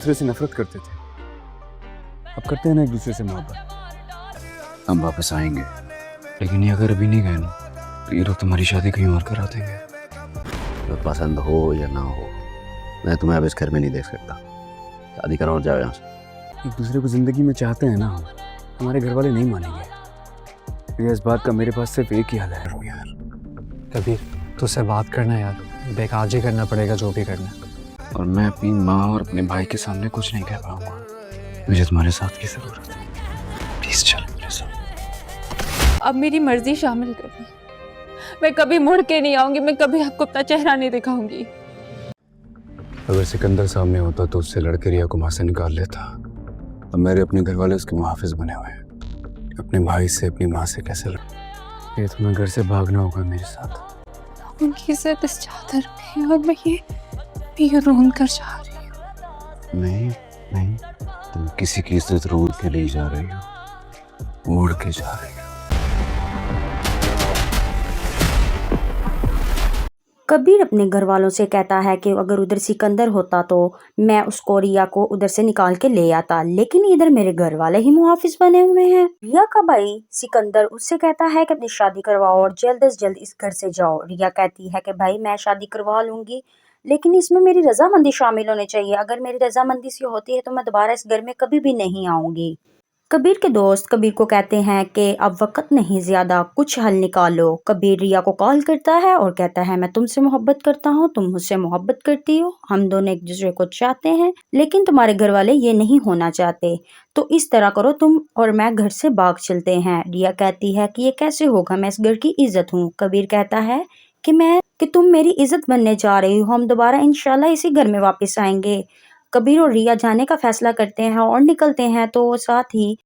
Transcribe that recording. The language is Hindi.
दूसरे से नफरत करते थे, अब करते हैं ना एक दूसरे से मोहब्बत। हम वापस आएंगे, लेकिन ये अगर अभी नहीं गए ना तो ये लोग तुम्हारी शादी कहीं और करा देंगे। तो पसंद हो या ना हो, मैं तुम्हें अब इस घर में नहीं देख सकता। शादी करो और जाओ यहाँ से। एक दूसरे को जिंदगी में चाहते हैं ना हम, हमारे घर वाले नहीं मानेंगे। ये इस बात का मेरे पास सिर्फ एक ही हल है यार। कबीर, तुझसे बात करना है यार, बेकार ही करना पड़ेगा जो भी करना है। और मैं अपनी माँ और अपने भाई के सामने कुछ नहीं कह पाऊंगा। मुझे तुम्हारे साथ की जरूरत है, प्लीज चल मेरे साथ। अब मेरी मर्जी शामिल कर दी, मैं कभी मुड़ के नहीं आऊंगी, मैं कभी आपको अपना चेहरा नहीं दिखाऊंगी। अगर सिकंदर सामने होता तो उससे लड़के रिया को वहां से निकाल लेता। अब मेरे अपने घर वाले उसके मुहाफिज बने हुए हैं। अपने भाई से, अपनी माँ से कैसे लड़? ये तुम्हें घर से भागना होगा मेरे साथ। उनकी इज्जत इस चादर में, और मैं ये रोन कर जा रही हूँ। नहीं नहीं, तुम किसी की इज्जत रोड के लिए जा रही हो, उड़ के जा रही हो। कबीर अपने घर वालों से कहता है कि अगर उधर सिकंदर होता तो मैं उसको रिया को उधर से निकाल के ले आता, लेकिन इधर मेरे घर वाले ही मुहाफिज बने हुए हैं। रिया का भाई सिकंदर उससे कहता है कि अपनी शादी करवाओ और जल्द से जल्द इस घर से जाओ। रिया कहती है कि भाई मैं शादी करवा लूंगी, लेकिन इसमें मेरी रजामंदी शामिल होनी चाहिए। अगर मेरी रजामंदी से होती है तो मैं दोबारा इस घर में कभी भी नहीं आऊंगी। कबीर के दोस्त कबीर को कहते हैं कि अब वक्त नहीं ज्यादा, कुछ हल निकालो। कबीर रिया को कॉल करता है और कहता है मैं तुमसे मोहब्बत करता हूँ, तुम मुझसे मोहब्बत करती हो, हम दोनों एक दूसरे को चाहते हैं, लेकिन तुम्हारे घर वाले ये नहीं होना चाहते। तो इस तरह करो, तुम और मैं घर से भाग चलते हैं। रिया कहती है कि ये कैसे होगा, मैं इस घर की इज्जत हूँ। कबीर कहता है कि तुम मेरी इज्जत बनने जा रही हो, हम दोबारा इंशाल्लाह इसी घर में वापस आएंगे। कबीर और रिया जाने का फैसला करते हैं और निकलते हैं, तो साथ ही